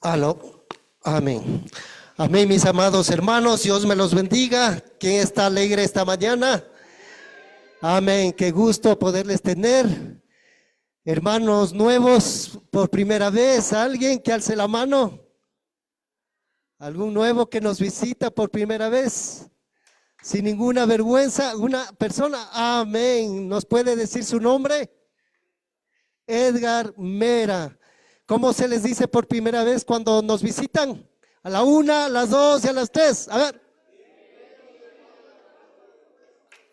Aló. Amén. Amén, mis amados hermanos. Dios me los bendiga. ¿Quién está alegre esta mañana? Amén. Qué gusto poderles tener. Hermanos nuevos por primera vez. ¿Alguien que alce la mano? ¿Algún nuevo que nos visita por primera vez? Sin ninguna vergüenza. ¿Una persona? Amén. ¿Nos puede decir su nombre? Edgar Mera. ¿Cómo se les dice por primera vez cuando nos visitan? A la 1, a las 2 y a las 3. A ver.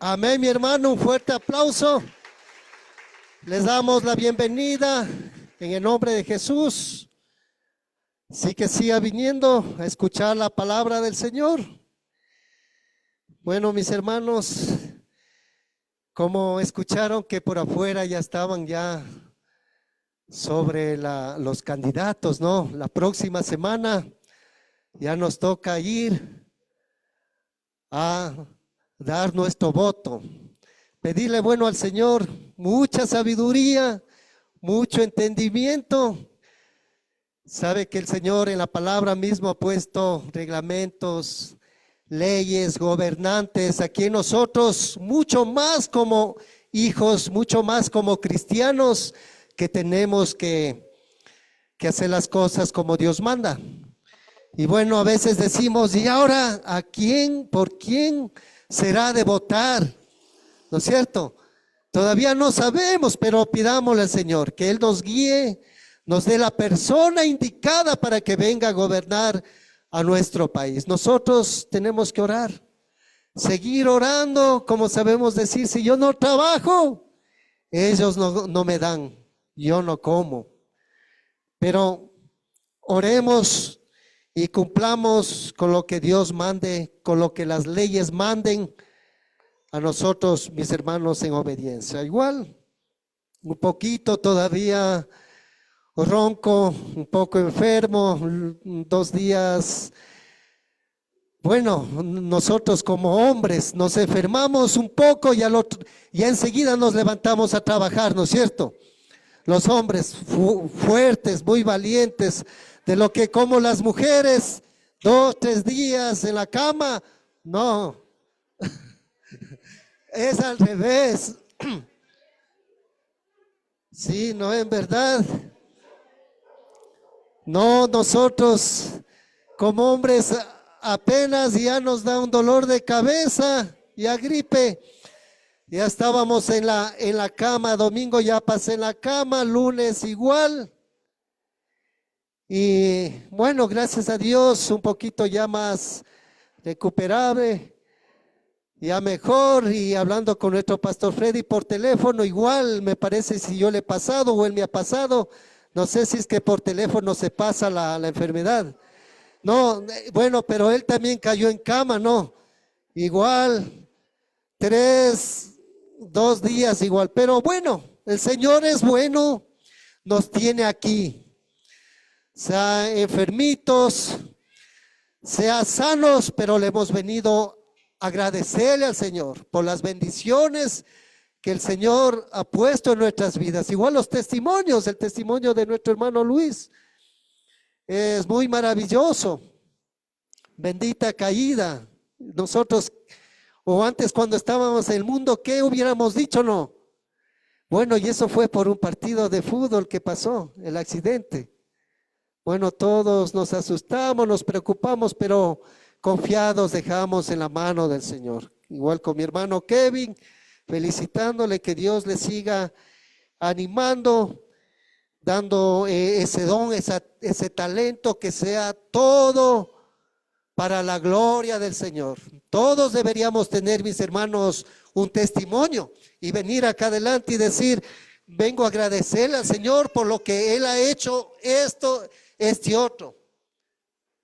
Amén, mi hermano. Un fuerte aplauso. Les damos la bienvenida en el nombre de Jesús. Sí que siga viniendo a escuchar la palabra del Señor. Bueno, mis hermanos, como escucharon que por afuera ya estaban sobre los candidatos, ¿no? La próxima semana ya nos toca ir a dar nuestro voto. Pedirle, bueno, al Señor mucha sabiduría, mucho entendimiento. Sabe que el Señor en la palabra mismo ha puesto reglamentos, leyes, gobernantes aquí en nosotros, mucho más como hijos, mucho más como cristianos, que tenemos que hacer las cosas como Dios manda. Y bueno, a veces decimos, ¿y ahora a quién, por quién será de votar? ¿No es cierto? Todavía no sabemos, pero pidámosle al Señor que Él nos guíe, nos dé la persona indicada para que venga a gobernar a nuestro país. Nosotros tenemos que orar, seguir orando, como sabemos decir, si yo no trabajo, ellos no me dan, yo no como. Pero oremos y cumplamos con lo que Dios mande, con lo que las leyes manden a nosotros, mis hermanos, en obediencia. Igual, un poquito todavía ronco, un poco enfermo, 2 días. Bueno, nosotros como hombres nos enfermamos un poco y ya enseguida nos levantamos a trabajar, ¿no es cierto? Los hombres fuertes, muy valientes, de lo que como las mujeres, 2, 3 días en la cama, no, es al revés. Sí, no, en verdad. No, nosotros como hombres apenas ya nos da un dolor de cabeza, ya gripe. Ya estábamos en la cama, domingo ya pasé en la cama, lunes igual. Y bueno, gracias a Dios, un poquito ya más recuperable, ya mejor. Y hablando con nuestro pastor Freddy por teléfono, igual me parece si yo le he pasado o él me ha pasado. No sé si es que por teléfono se pasa la enfermedad. No, bueno, pero él también cayó en cama, ¿no? Igual, 2 días igual. Pero bueno, el Señor es bueno, nos tiene aquí. Sea enfermitos, sea sanos, pero le hemos venido a agradecerle al Señor por las bendiciones que el Señor ha puesto en nuestras vidas. Igual los testimonios, el testimonio de nuestro hermano Luis es muy maravilloso. Bendita caída. Nosotros, o antes cuando estábamos en el mundo, ¿qué hubiéramos dicho? No. Bueno, y eso fue por un partido de fútbol que pasó, el accidente. Bueno, todos nos asustamos, nos preocupamos, pero confiados dejamos en la mano del Señor. Igual con mi hermano Kevin, felicitándole, que Dios le siga animando, dando ese don, ese talento, que sea todo para la gloria del Señor. Todos deberíamos tener, mis hermanos, un testimonio y venir acá adelante y decir, vengo a agradecerle al Señor por lo que Él ha hecho, esto, este otro.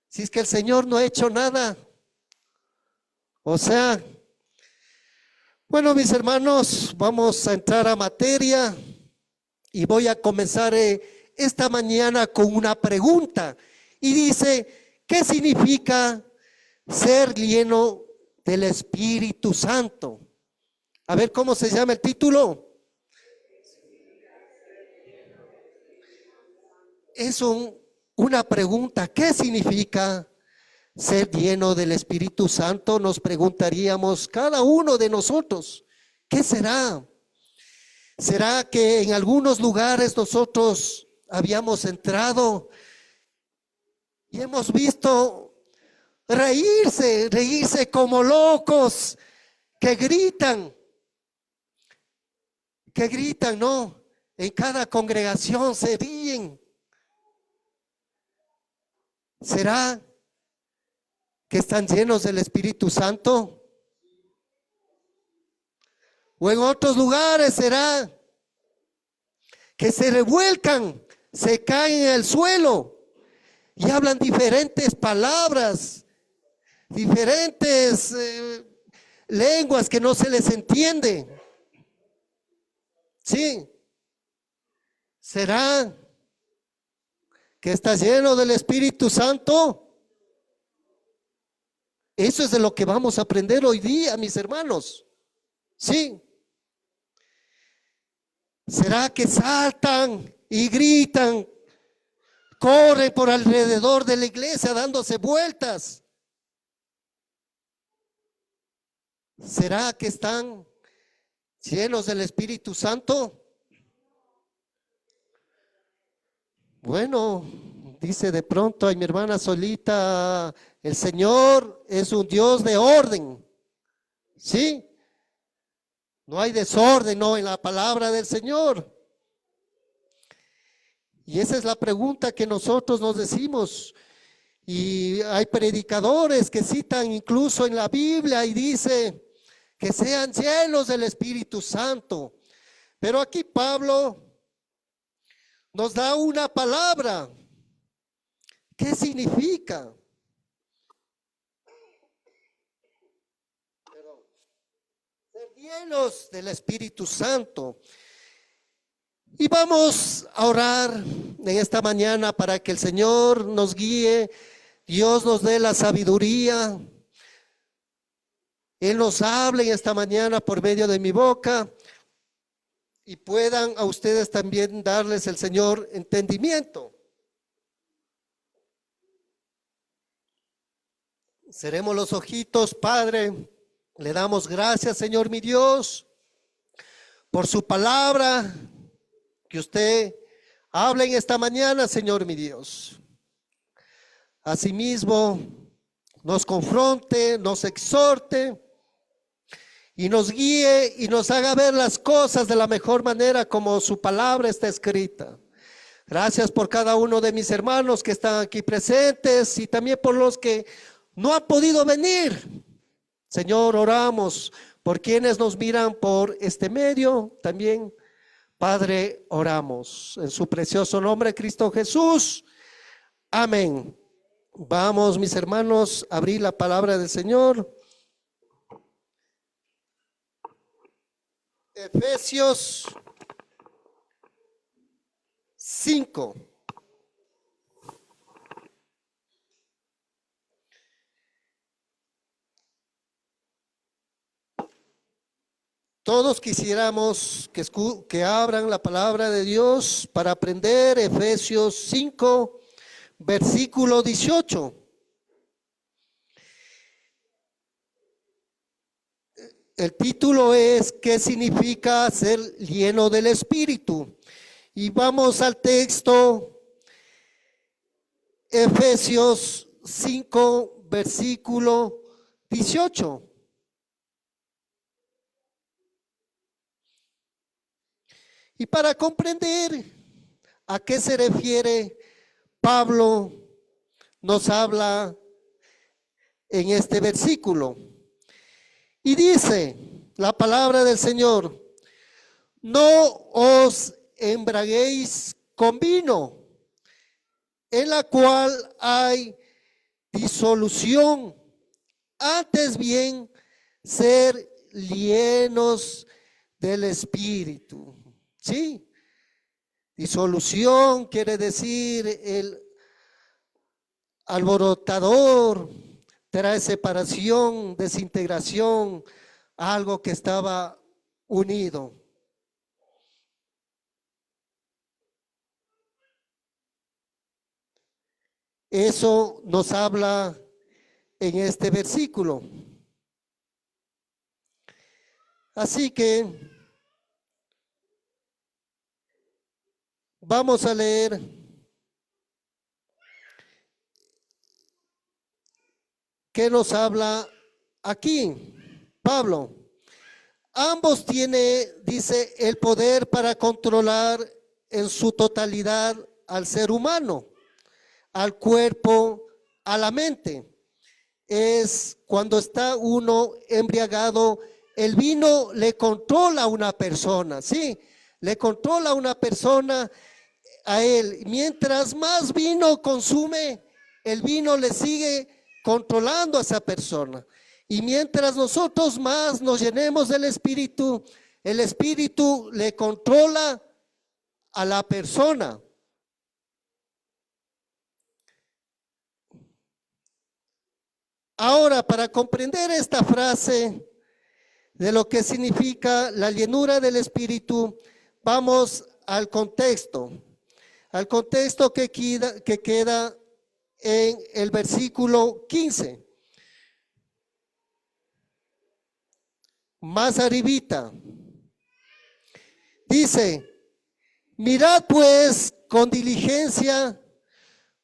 Si es que el Señor no ha hecho nada. O sea, bueno, mis hermanos, vamos a entrar a materia y voy a comenzar esta mañana con una pregunta. Y dice, ¿qué significa ser lleno del Espíritu Santo? A ver, ¿cómo se llama el título? Es un una pregunta: ¿qué significa ser lleno del Espíritu Santo? Nos preguntaríamos cada uno de nosotros, ¿qué será? ¿Será que en algunos lugares nosotros habíamos entrado y hemos visto reírse como locos, que gritan, ¿no? En cada congregación se ríen. ¿Será que están llenos del Espíritu Santo? O en otros lugares será que se revuelcan, se caen en el suelo y hablan diferentes palabras, diferentes lenguas que no se les entiende. Sí. ¿Será que está lleno del Espíritu Santo? Eso es de lo que vamos a aprender hoy día, mis hermanos. Sí. ¿Será que saltan y gritan, corren por alrededor de la iglesia dándose vueltas? ¿Será que están llenos del Espíritu Santo? Bueno, dice de pronto a mi hermana Solita, el Señor es un Dios de orden. ¿Sí? No hay desorden, no, en la palabra del Señor. Y esa es la pregunta que nosotros nos decimos. Y hay predicadores que citan incluso en la Biblia y dice que sean llenos del Espíritu Santo. Pero aquí Pablo nos da una palabra. ¿Qué significa? Ser llenos del Espíritu Santo. Y vamos a orar en esta mañana para que el Señor nos guíe, Dios nos dé la sabiduría, Él nos hable en esta mañana por medio de mi boca y puedan a ustedes también darles el Señor entendimiento. Cerremos los ojitos, Padre, le damos gracias, Señor mi Dios, por su palabra, que usted hable en esta mañana, Señor mi Dios. Asimismo, nos confronte, nos exhorte y nos guíe y nos haga ver las cosas de la mejor manera como su palabra está escrita. Gracias por cada uno de mis hermanos que están aquí presentes y también por los que no han podido venir. Señor, oramos por quienes nos miran por este medio también. Padre, oramos en su precioso nombre, Cristo Jesús. Amén. Vamos, mis hermanos, a abrir la palabra del Señor. Efesios 5. Todos quisiéramos que abran la palabra de Dios para aprender Efesios 5, versículo 18. El título es ¿qué significa ser lleno del Espíritu? Y vamos al texto, Efesios 5, versículo 18. Y para comprender a qué se refiere, Pablo nos habla en este versículo. Y dice la palabra del Señor: no os embraguéis con vino, en la cual hay disolución, antes bien ser llenos del Espíritu. ¿Sí? Disolución quiere decir el alborotador, trae separación, desintegración, algo que estaba unido. Eso nos habla en este versículo. Así que vamos a leer qué nos habla aquí Pablo. Ambos tienen, dice, el poder para controlar en su totalidad al ser humano, al cuerpo, a la mente. Es cuando está uno embriagado, el vino le controla a una persona, ¿sí? Le controla a una persona a él. Mientras más vino consume, el vino le sigue controlando a esa persona. Y mientras nosotros más nos llenemos del Espíritu, el Espíritu le controla a la persona. Ahora, para comprender esta frase de lo que significa la llenura del Espíritu, vamos al contexto que queda en el versículo 15. Más arribita. Dice, mirad pues con diligencia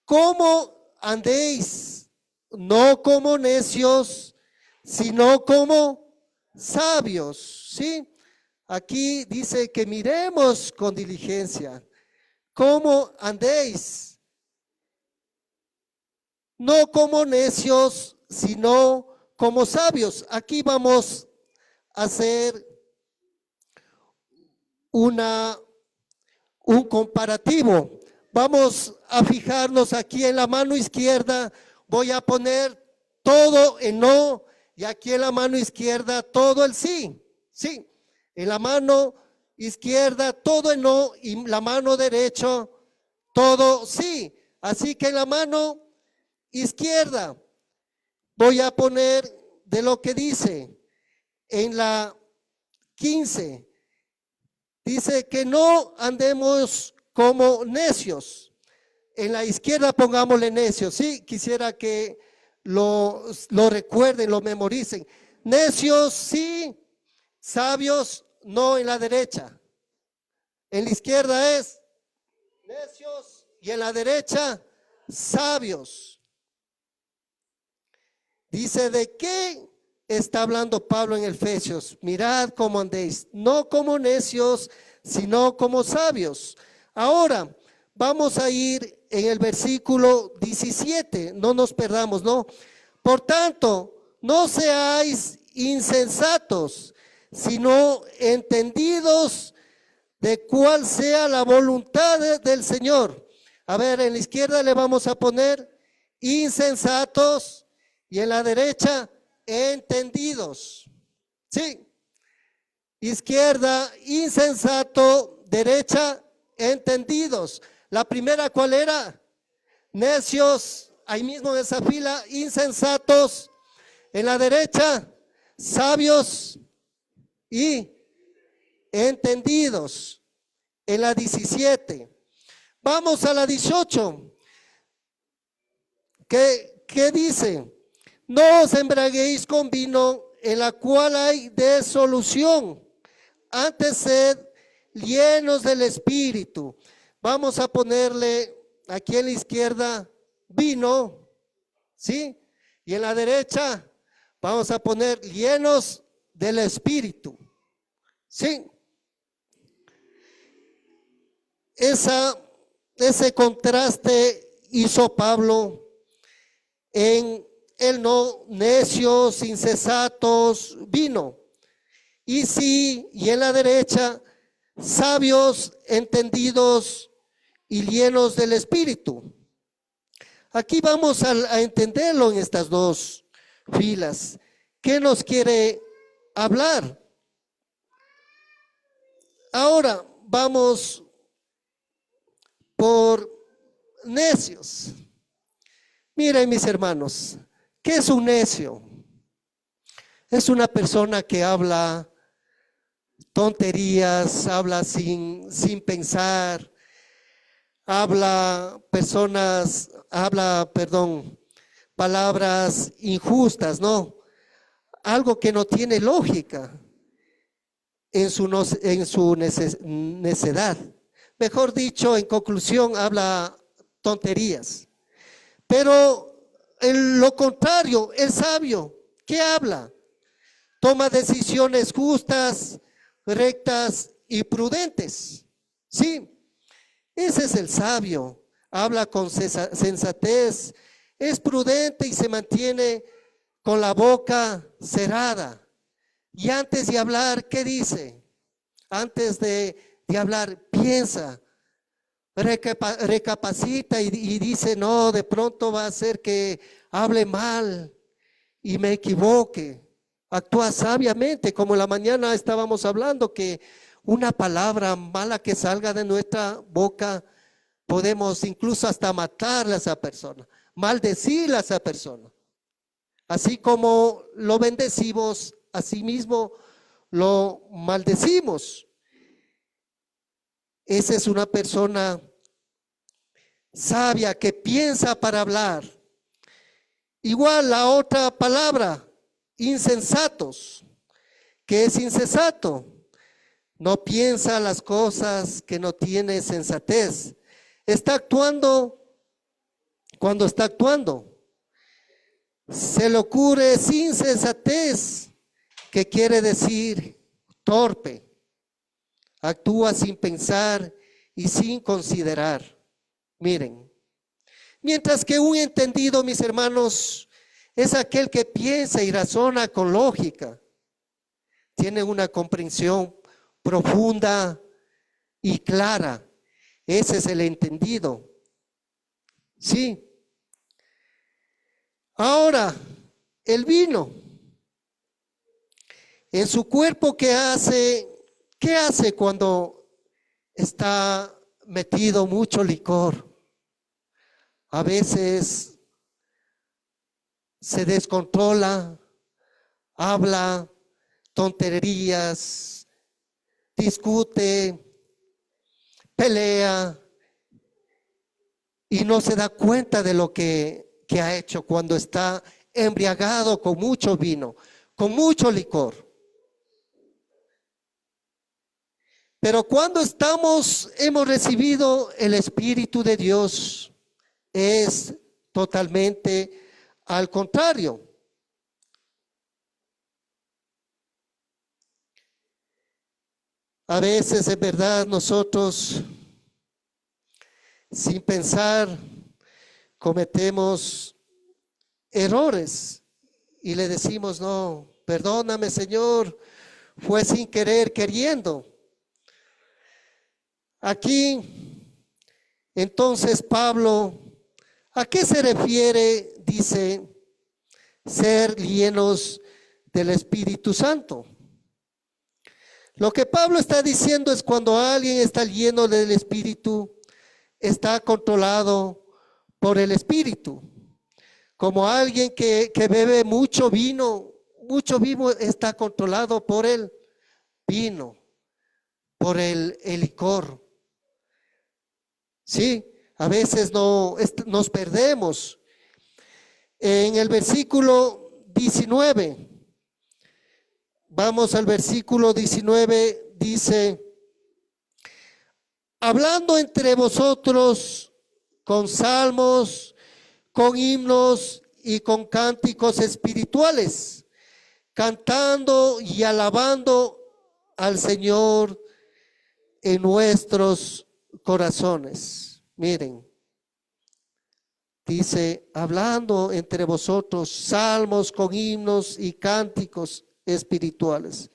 cómo andéis, no como necios, sino como sabios, ¿sí? Aquí dice que miremos con diligencia cómo andéis, no como necios, sino como sabios. Aquí vamos a hacer un comparativo. Vamos a fijarnos aquí en la mano izquierda, voy a poner todo en no, y aquí en la mano izquierda todo el sí, sí. En la mano izquierda todo en no y la mano derecha todo sí. Así que en la mano izquierda voy a poner de lo que dice en la 15. Dice que no andemos como necios. En la izquierda pongámosle necios. Sí, quisiera que lo recuerden, lo memoricen. Necios, sí. Sabios, no en la derecha. En la izquierda es necios y en la derecha sabios. Dice, ¿de qué está hablando Pablo en Efesios? Mirad cómo andéis, no como necios, sino como sabios. Ahora, vamos a ir en el versículo 17, no nos perdamos, ¿no? Por tanto, no seáis insensatos, sino entendidos de cuál sea la voluntad del Señor. A ver, en la izquierda le vamos a poner insensatos y en la derecha entendidos. Sí. Izquierda, insensato, derecha, entendidos. La primera, ¿cuál era? Necios, ahí mismo en esa fila, insensatos. En la derecha, sabios y entendidos. En la 17. Vamos a la 18. ¿Qué dice? No os embriaguéis con vino en la cual hay disolución, antes sed llenos del Espíritu. Vamos a ponerle aquí en la izquierda vino, ¿sí? Y en la derecha vamos a poner llenos del Espíritu, ¿sí? Ese contraste hizo Pablo en el no necios, insensatos, vino. Y sí, y en la derecha, sabios, entendidos y llenos del Espíritu. Aquí vamos a entenderlo en estas dos filas. ¿Qué nos quiere hablar? Ahora vamos por necios. Miren, mis hermanos, ¿qué es un necio? Es una persona que habla tonterías, habla sin pensar, habla personas palabras injustas, ¿no? Algo que no tiene lógica en su necedad. Mejor dicho, en conclusión, habla tonterías. Pero en lo contrario, el sabio, ¿qué habla? Toma decisiones justas, rectas y prudentes. Sí, ese es el sabio. Habla con sensatez, es prudente y se mantiene con la boca cerrada. Y antes de hablar, ¿qué dice? Antes de hablar, piensa, recapacita y dice, no, de pronto va a ser que hable mal y me equivoque. Actúa sabiamente, como en la mañana estábamos hablando, que una palabra mala que salga de nuestra boca, podemos incluso hasta matarle a esa persona, maldecirle a esa persona. Así como lo bendecimos, así mismo lo maldecimos. Esa es una persona sabia que piensa para hablar. Igual la otra palabra, insensatos, que es insensato. No piensa las cosas, que no tiene sensatez. Está actuando cuando está actuando. Se le ocurre sin sensatez, que quiere decir torpe. Actúa sin pensar y sin considerar. Miren, mientras que un entendido, mis hermanos, es aquel que piensa y razona con lógica. Tiene una comprensión profunda y clara. Ese es el entendido. Sí. Ahora, el vino, en su cuerpo, ¿qué hace? ¿Qué hace cuando está metido mucho licor? A veces se descontrola, habla tonterías, discute, pelea y no se da cuenta de lo que ha hecho cuando está embriagado con mucho vino, con mucho licor. Pero cuando hemos recibido el Espíritu de Dios, es totalmente al contrario. A veces, en verdad, nosotros, sin pensar, cometemos errores y le decimos, no, perdóname, Señor, fue sin querer, queriendo. Aquí, entonces, Pablo, ¿a qué se refiere? Dice, ser llenos del Espíritu Santo. Lo que Pablo está diciendo es cuando alguien está lleno del Espíritu, está controlado por el Espíritu. Como alguien que bebe mucho vino está controlado por el vino, por el licor. Sí, a veces nos perdemos. En el versículo 19, vamos al versículo 19, dice, hablando entre vosotros con salmos, con himnos y con cánticos espirituales, cantando y alabando al Señor en nuestros corazones. Miren, dice, hablando entre vosotros salmos con himnos y cánticos espirituales.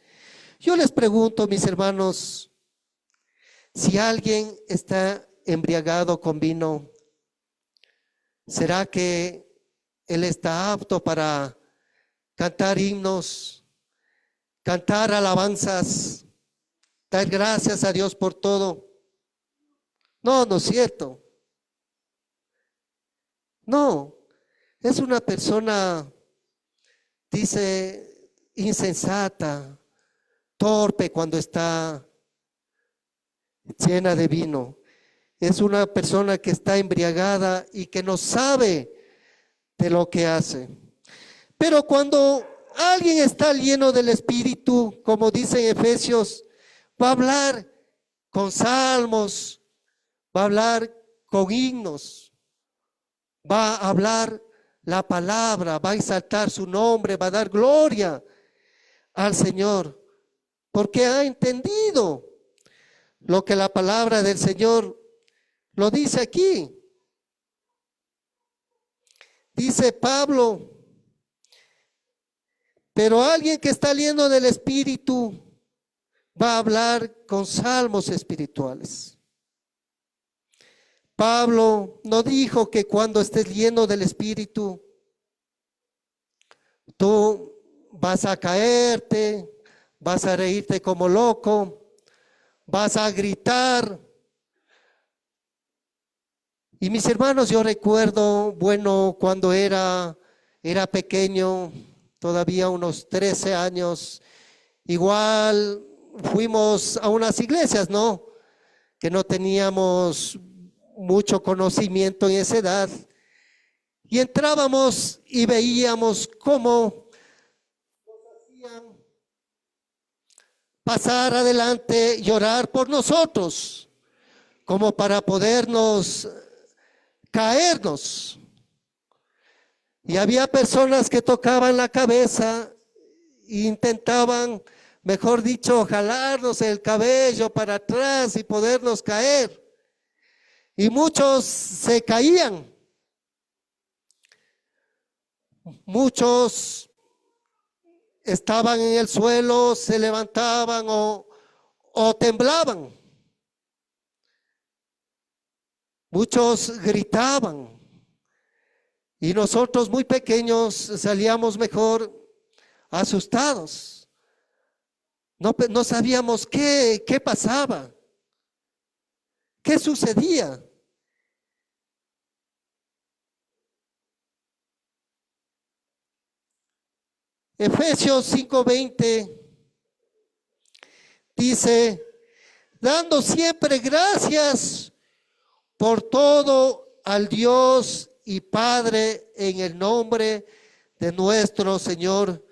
Yo les pregunto, mis hermanos, si alguien está embriagado con vino, ¿será que él está apto para cantar himnos, cantar alabanzas, dar gracias a Dios por todo? No, no es cierto. No, es una persona, dice, insensata, torpe cuando está llena de vino. es una persona que está embriagada y que no sabe de lo que hace. Pero cuando alguien está lleno del Espíritu, como dice en Efesios, va a hablar con salmos, va a hablar con himnos, va a hablar la palabra, va a exaltar su nombre, va a dar gloria al Señor, porque ha entendido lo que la palabra del Señor lo dice aquí. Dice Pablo, pero alguien que está lleno del Espíritu va a hablar con salmos espirituales. Pablo no dijo que cuando estés lleno del Espíritu, tú vas a caerte, vas a reírte como loco, vas a gritar. Y mis hermanos, yo recuerdo, bueno, cuando era pequeño, todavía unos 13 años, igual fuimos a unas iglesias, ¿no? Que no teníamos mucho conocimiento en esa edad. Y entrábamos y veíamos cómo hacían pasar adelante y orar por nosotros, como para podernos caernos. Y había personas que tocaban la cabeza e intentaban, mejor dicho, jalarnos el cabello para atrás y podernos caer. Y muchos se caían. Muchos estaban en el suelo, se levantaban o temblaban. Muchos gritaban. Y nosotros muy pequeños salíamos mejor asustados. No sabíamos qué pasaba, qué sucedía. Efesios 5:20 dice, dando siempre gracias por todo al Dios y Padre en el nombre de nuestro Señor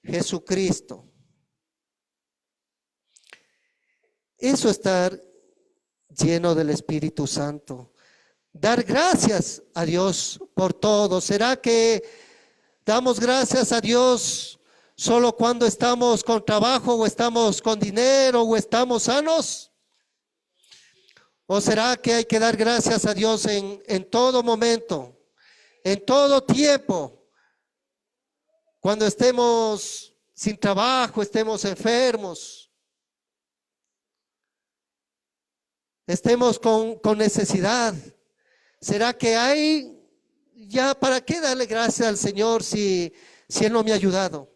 Jesucristo. Eso es estar lleno del Espíritu Santo. Dar gracias a Dios por todo. ¿Será que damos gracias a Dios solo cuando estamos con trabajo o estamos con dinero o estamos sanos? ¿O será que hay que dar gracias a Dios en todo momento, en todo tiempo? Cuando estemos sin trabajo, estemos enfermos, estemos con necesidad. ¿Será que hay ya para qué darle gracias al Señor si Él no me ha ayudado?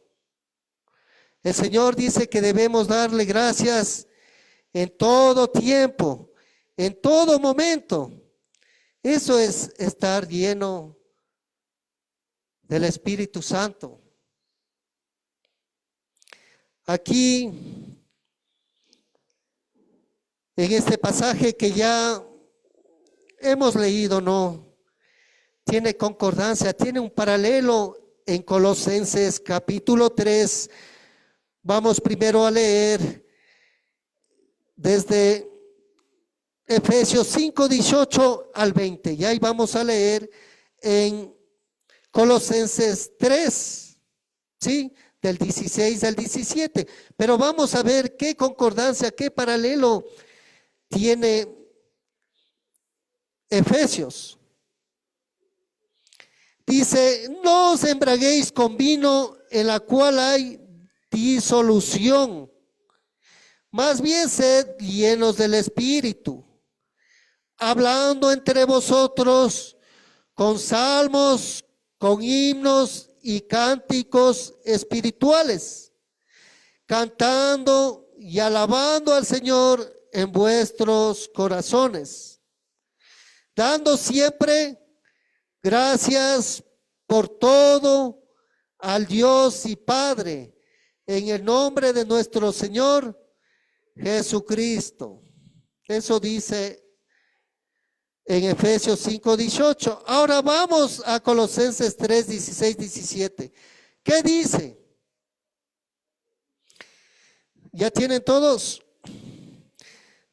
El Señor dice que debemos darle gracias en todo tiempo, en todo momento. Eso es estar lleno del Espíritu Santo. Aquí, en este pasaje que ya hemos leído, ¿no? Tiene concordancia, tiene un paralelo en Colosenses capítulo 3. Vamos primero a leer desde Efesios 5:18 al 20. Y ahí vamos a leer en Colosenses 3, ¿sí? Del 16 al 17. Pero vamos a ver qué concordancia, qué paralelo tiene Efesios. Dice, no os embraguéis con vino en la cual hay disolución, más bien sed llenos del Espíritu, hablando entre vosotros con salmos, con himnos y cánticos espirituales, cantando y alabando al Señor en vuestros corazones, dando siempre gracias por todo al Dios y Padre, en el nombre de nuestro Señor Jesucristo. Eso dice en Efesios 5:18. Ahora vamos a Colosenses 3:16, 17. ¿Qué dice? ¿Ya tienen todos?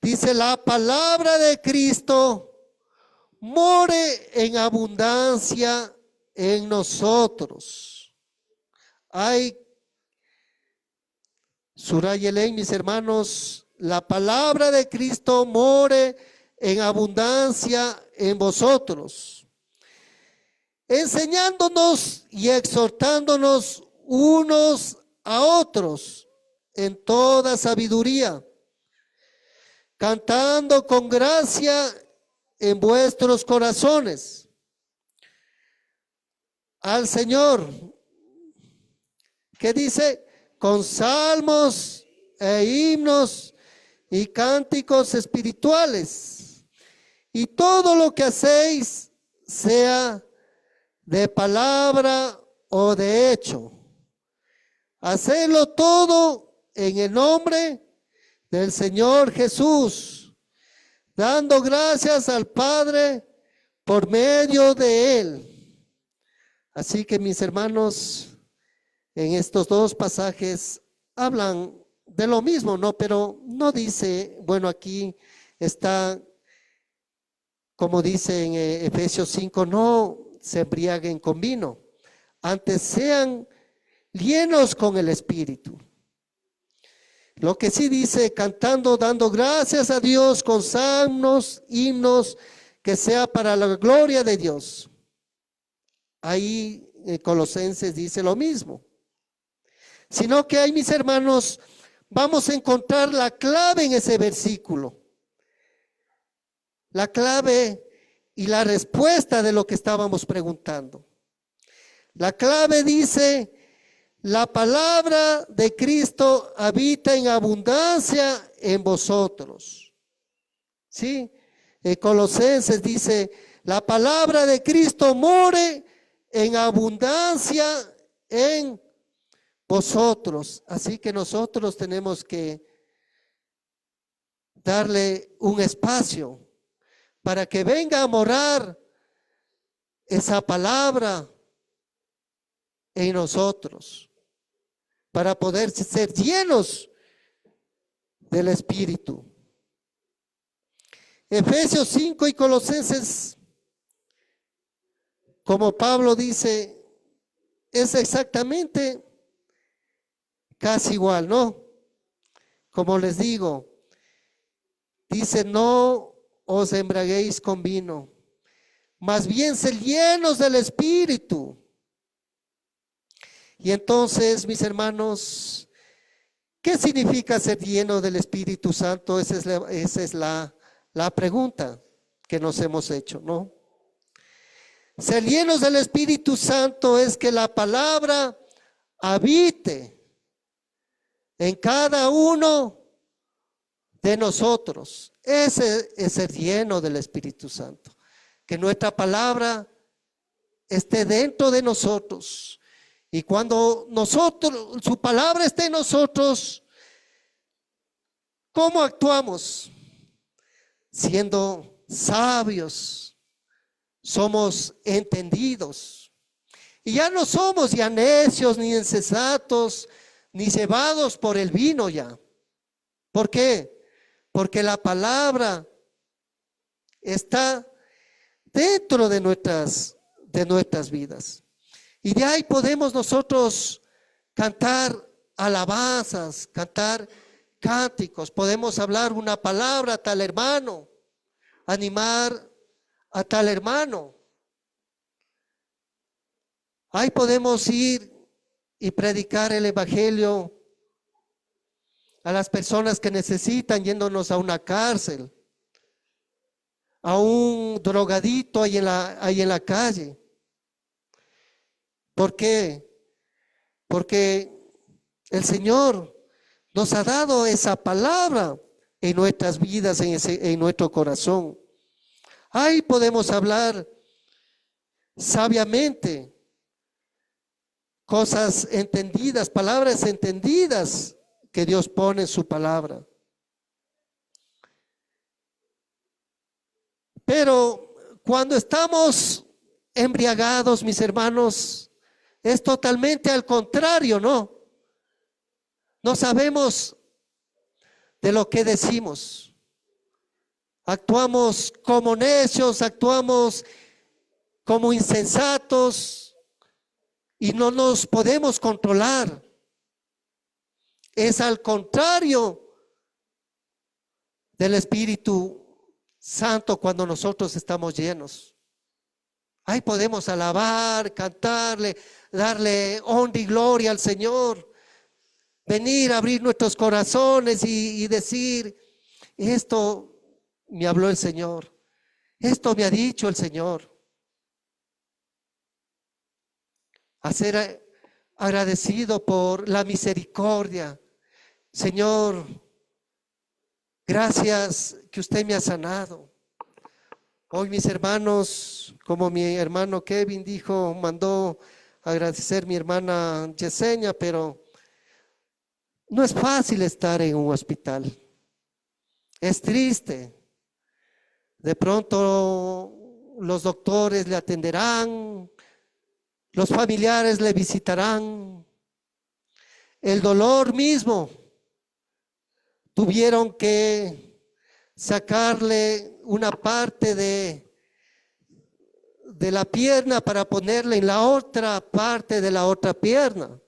Dice: la palabra de Cristo more en abundancia en nosotros. Ay, subrayelen, mis hermanos, la palabra de Cristo more en abundancia en vosotros, enseñándonos y exhortándonos unos a otros en toda sabiduría, cantando con gracia en vuestros corazones al Señor. ¿Qué dice? Con salmos e himnos y cánticos espirituales. Y todo lo que hacéis, sea de palabra o de hecho, hacedlo todo en el nombre del Señor Jesús, dando gracias al Padre por medio de Él. Así que, mis hermanos, en estos dos pasajes hablan de lo mismo, ¿no? Pero no dice, bueno, aquí está, como dice en Efesios 5, no se embriaguen con vino, antes sean llenos con el Espíritu. Lo que sí dice, cantando, dando gracias a Dios con salmos, himnos, que sea para la gloria de Dios. Ahí en Colosenses dice lo mismo. Sino que ahí, mis hermanos, vamos a encontrar la clave en ese versículo. La clave y la respuesta de lo que estábamos preguntando. La clave dice: la palabra de Cristo habita en abundancia en vosotros. ¿Sí? En Colosenses dice: la palabra de Cristo more en abundancia en vosotros. Así que nosotros tenemos que darle un espacio para que venga a morar esa palabra en nosotros, para poder ser llenos del Espíritu. Efesios 5 y Colosenses, como Pablo dice, es exactamente casi igual, ¿no? Como les digo, dice: no os embriaguéis con vino, más bien sed llenos del Espíritu. Y entonces, mis hermanos, ¿qué significa ser lleno del Espíritu Santo? Esa es la pregunta que nos hemos hecho, ¿no? Ser llenos del Espíritu Santo es que la palabra habite en cada uno de nosotros. Ese es ser lleno del Espíritu Santo. Que nuestra palabra esté dentro de nosotros. Y cuando su palabra esté en nosotros, ¿cómo actuamos? Siendo sabios, somos entendidos. Y ya no somos ya necios, ni insensatos, ni cebados por el vino ya. ¿Por qué? Porque la palabra está dentro de nuestras vidas. Y de ahí podemos nosotros cantar alabanzas, cantar cánticos, podemos hablar una palabra a tal hermano, animar a tal hermano. Ahí podemos ir y predicar el evangelio a las personas que necesitan, yéndonos a una cárcel, a un drogadito ahí en la calle. ¿Por qué? Porque el Señor nos ha dado esa palabra en nuestras vidas, en nuestro corazón. Ahí podemos hablar sabiamente, cosas entendidas, palabras entendidas que Dios pone en su palabra. Pero cuando estamos embriagados, mis hermanos, es totalmente al contrario, ¿no? No sabemos de lo que decimos. Actuamos como necios, actuamos como insensatos y no nos podemos controlar. Es al contrario del Espíritu Santo cuando nosotros estamos llenos. Ahí podemos alabar, cantarle, darle honra y gloria al Señor. Venir a abrir nuestros corazones y decir, esto me habló el Señor, esto me ha dicho el Señor. A ser agradecido por la misericordia. Señor, gracias que usted me ha sanado. Hoy mis hermanos, como mi hermano Kevin dijo, mandó agradecer a mi hermana Yesenia, pero no es fácil estar en un hospital. Es triste. De pronto los doctores le atenderán, los familiares le visitarán. El dolor mismo. Tuvieron que sacarle una parte de la pierna para ponerle en la otra parte de la otra pierna.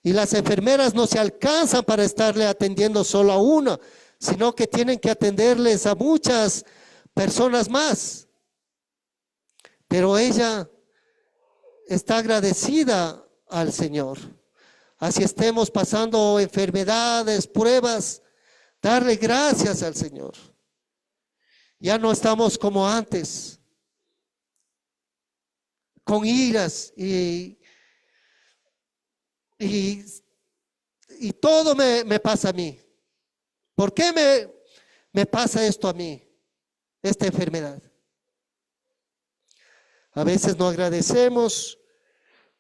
Y las enfermeras no se alcanzan para estarle atendiendo solo a una, sino que tienen que atenderles a muchas personas más. Pero ella está agradecida al Señor. Así estemos pasando enfermedades, pruebas, darle gracias al Señor. Ya no estamos como antes, con iras y todo me pasa a mí. ¿Por qué me pasa esto a mí, esta enfermedad? A veces no agradecemos,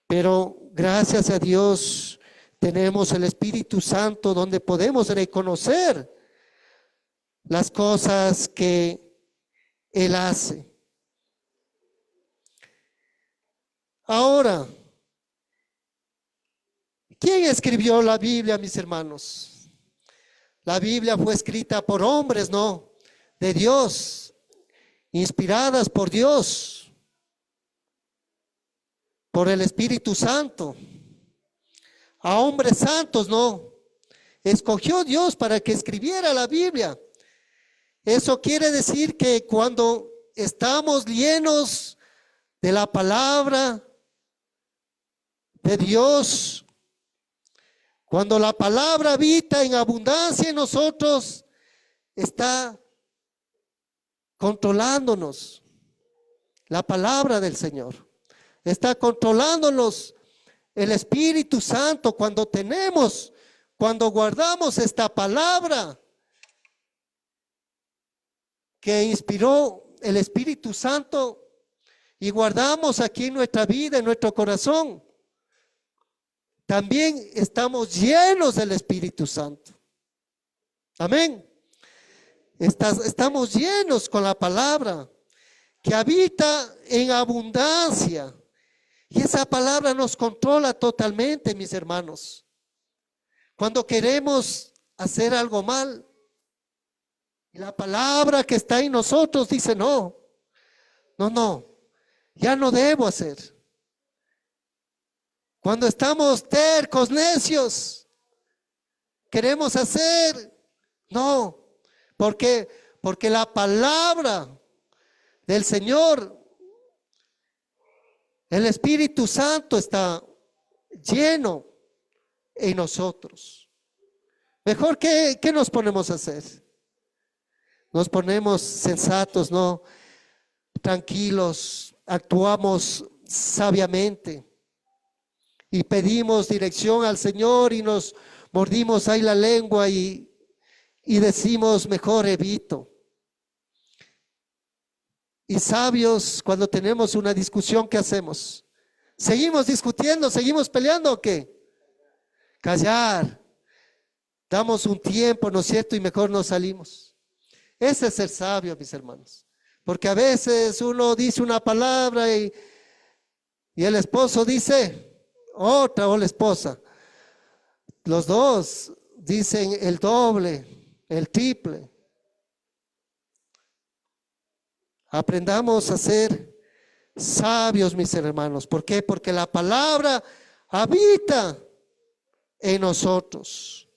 pero gracias a Dios tenemos el Espíritu Santo donde podemos reconocer las cosas que Él hace. Ahora, ¿quién escribió la Biblia, mis hermanos? La Biblia fue escrita por hombres, ¿no? De Dios, inspiradas por Dios, por el Espíritu Santo. A hombres santos, ¿no? Escogió Dios para que escribiera la Biblia. Eso quiere decir que cuando estamos llenos de la palabra de Dios, cuando la palabra habita en abundancia en nosotros, está controlándonos. La palabra del Señor está controlándonos. El Espíritu Santo, cuando guardamos esta palabra que inspiró el Espíritu Santo y guardamos aquí en nuestra vida, en nuestro corazón, también estamos llenos del Espíritu Santo. Amén. Estamos llenos con la palabra que habita en abundancia. Y esa palabra nos controla totalmente, mis hermanos. Cuando queremos hacer algo mal, la palabra que está en nosotros dice no, ya no debo hacer. Cuando estamos tercos, necios, queremos hacer, no, porque la palabra del Señor, el Espíritu Santo está lleno en nosotros. Mejor, ¿qué nos ponemos a hacer? Nos ponemos sensatos, ¿no? Tranquilos, actuamos sabiamente y pedimos dirección al Señor y nos mordimos ahí la lengua y decimos, mejor evito. Y sabios, cuando tenemos una discusión, ¿qué hacemos? ¿Seguimos discutiendo? ¿Seguimos peleando o qué? Callar. Damos un tiempo, ¿no es cierto? Y mejor nos salimos. Ese es ser sabio, mis hermanos. Porque a veces uno dice una palabra y el esposo dice otra, o la esposa. Los dos dicen el doble, el triple. Aprendamos a ser sabios, mis hermanos. ¿Por qué? Porque la palabra habita en nosotros.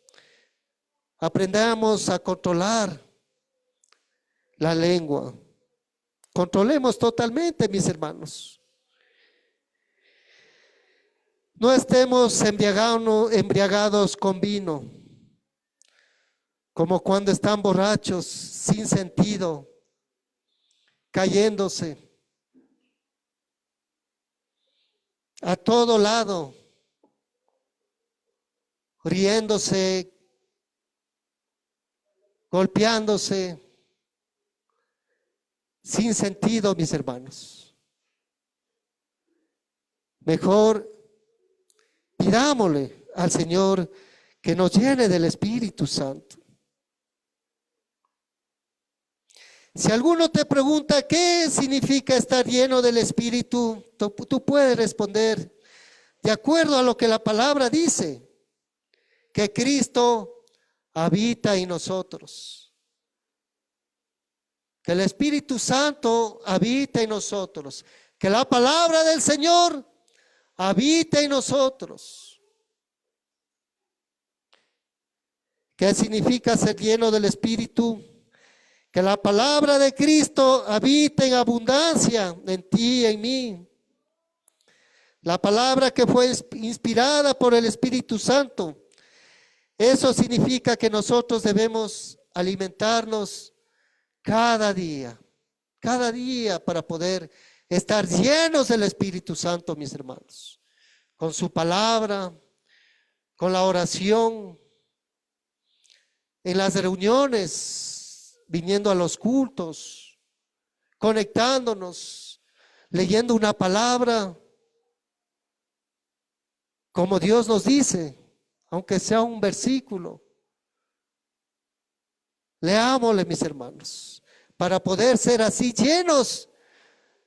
Aprendamos a controlar la lengua. Controlemos totalmente, mis hermanos. No estemos embriagados con vino, como cuando están borrachos, sin sentido, cayéndose a todo lado, riéndose, golpeándose, sin sentido, mis hermanos. Mejor pidámosle al Señor que nos llene del Espíritu Santo. Si alguno te pregunta qué significa estar lleno del Espíritu, tú puedes responder de acuerdo a lo que la palabra dice, que Cristo habita en nosotros, que el Espíritu Santo habita en nosotros, que la palabra del Señor habita en nosotros. ¿Qué significa ser lleno del Espíritu? Que la palabra de Cristo habita en abundancia en ti y en mí. La palabra que fue inspirada por el Espíritu Santo. Eso significa que nosotros debemos alimentarnos cada día para poder estar llenos del Espíritu Santo, mis hermanos. Con su palabra, con la oración, en las reuniones, viniendo a los cultos, conectándonos, leyendo una palabra, como Dios nos dice, aunque sea un versículo. Leámosle, mis hermanos, para poder ser así llenos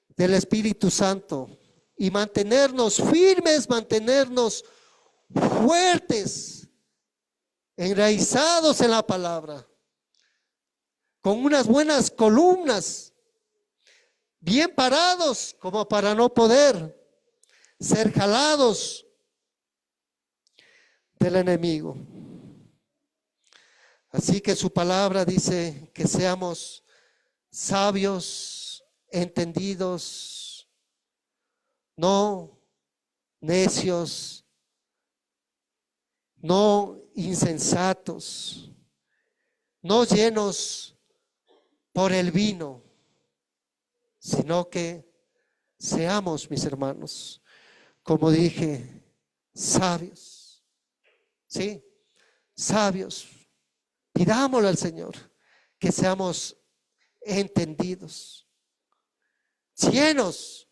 del Espíritu Santo y mantenernos firmes, mantenernos fuertes, enraizados en la palabra, con unas buenas columnas, bien parados, como para no poder ser jalados del enemigo. Así que su palabra dice que seamos sabios, entendidos, no necios, no insensatos, no llenos por el vino, sino que seamos, mis hermanos, como dije, sabios, ¿sí? Sabios. Pidámosle al Señor que seamos entendidos, llenos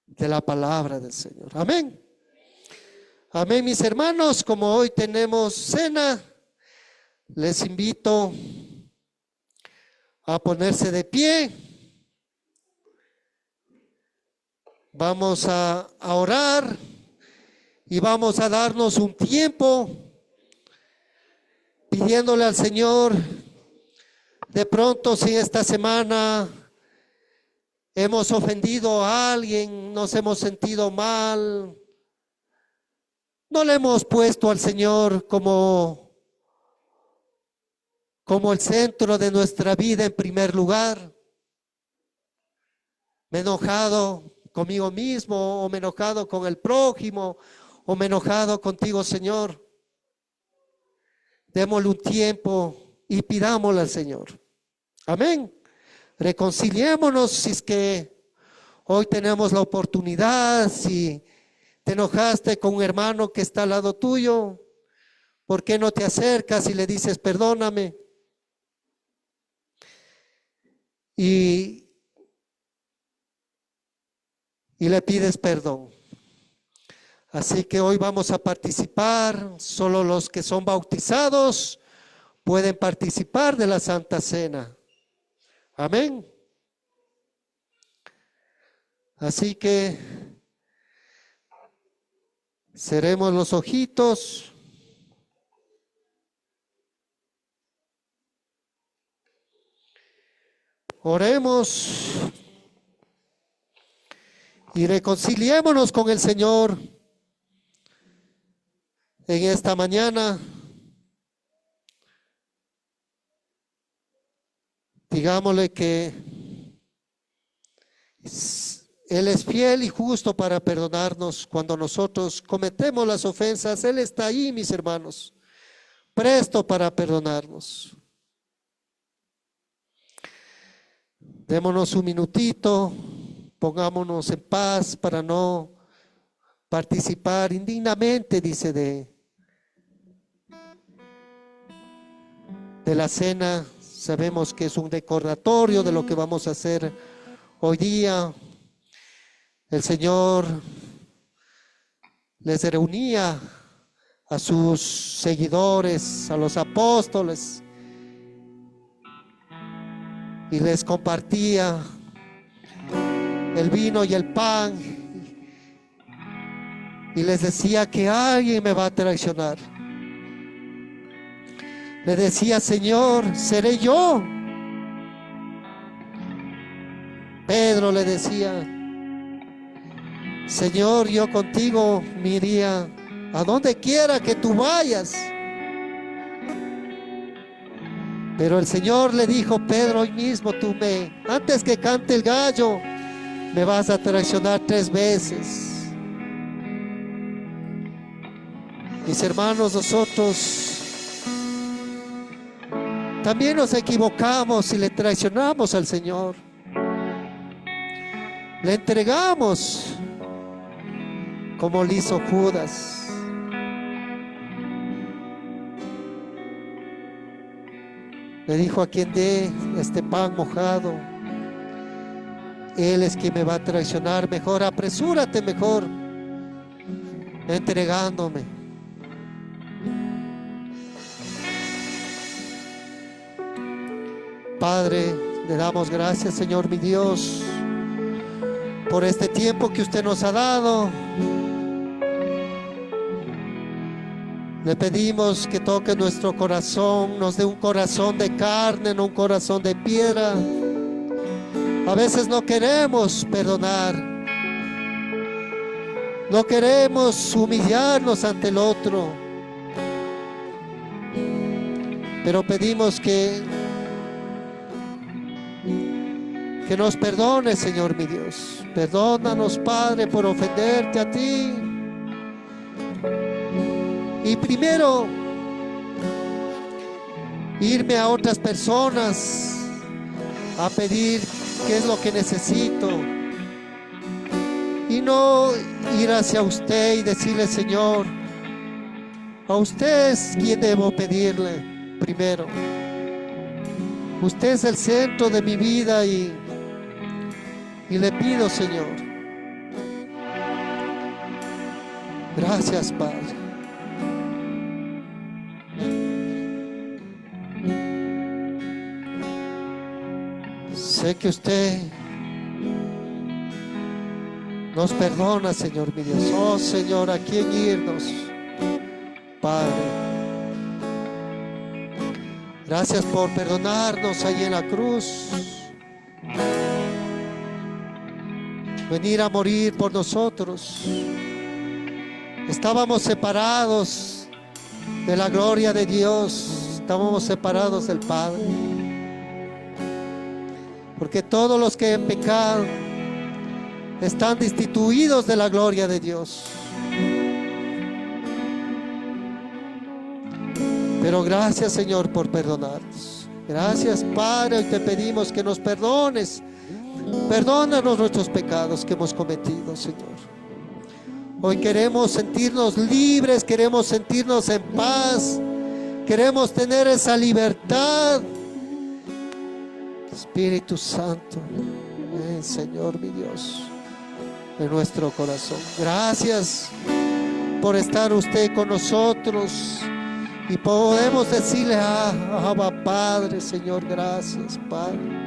de la palabra del Señor. Amén. Amén, mis hermanos. Como hoy tenemos cena, les invito a ponerse de pie. Vamos a orar y vamos a darnos un tiempo pidiéndole al Señor. De pronto, si esta semana hemos ofendido a alguien, nos hemos sentido mal, no le hemos puesto al Señor como el centro de nuestra vida en primer lugar. Me he enojado conmigo mismo, o me he enojado con el prójimo, o me he enojado contigo, Señor. Démosle un tiempo y pidámosle al Señor. Amén. Reconciliémonos si es que hoy tenemos la oportunidad. Si te enojaste con un hermano que está al lado tuyo, ¿por qué no te acercas y le dices perdóname? Y le pides perdón. Así que hoy vamos a participar. Solo los que son bautizados pueden participar de la Santa Cena. Amén. Así que cerremos los ojitos. Oremos y reconciliémonos con el Señor en esta mañana. Digámosle que Él es fiel y justo para perdonarnos cuando nosotros cometemos las ofensas. Él está ahí, mis hermanos, presto para perdonarnos. Démonos un minutito, pongámonos en paz para no participar indignamente, dice, de la cena. Sabemos que es un recordatorio de lo que vamos a hacer hoy día. El Señor les reunía a sus seguidores, a los apóstoles, y les compartía el vino y el pan, y les decía que alguien me va a traicionar. Le decía: Señor, ¿seré yo? Pedro le decía: Señor, yo contigo me iría a donde quiera que tú vayas. Pero el Señor le dijo: Pedro, hoy mismo antes que cante el gallo, me vas a traicionar 3 veces. Mis hermanos, nosotros también nos equivocamos y le traicionamos al Señor. Le entregamos como lo hizo Judas. Le dijo: a quien dé este pan mojado, él es quien me va a traicionar. Mejor apresúrate, mejor entregándome. Padre, le damos gracias, Señor mi Dios, por este tiempo que usted nos ha dado. Le pedimos que toque nuestro corazón, nos dé un corazón de carne, no un corazón de piedra. A veces no queremos perdonar, no queremos humillarnos ante el otro, pero pedimos que nos perdone, Señor mi Dios. Perdónanos, Padre, por ofenderte a ti. Y primero, irme a otras personas a pedir qué es lo que necesito, y no ir hacia usted y decirle: Señor, a usted es quien debo pedirle primero. Usted es el centro de mi vida y le pido, Señor. Gracias, Padre. Sé que usted nos perdona, Señor mi Dios. Oh, Señor, ¿a quién irnos, Padre? Gracias por perdonarnos ahí en la cruz, venir a morir por nosotros. Estábamos separados de la gloria de Dios, estábamos separados del Padre, porque todos los que han pecado están destituidos de la gloria de Dios. Pero gracias, Señor, por perdonarnos. Gracias, Padre. Hoy te pedimos que nos perdones. Perdónanos nuestros pecados que hemos cometido, Señor. Hoy queremos sentirnos libres, queremos sentirnos en paz, queremos tener esa libertad. Espíritu Santo, Señor mi Dios, en nuestro corazón. Gracias por estar usted con nosotros y podemos decirle: Abba Padre, Señor, gracias, Padre.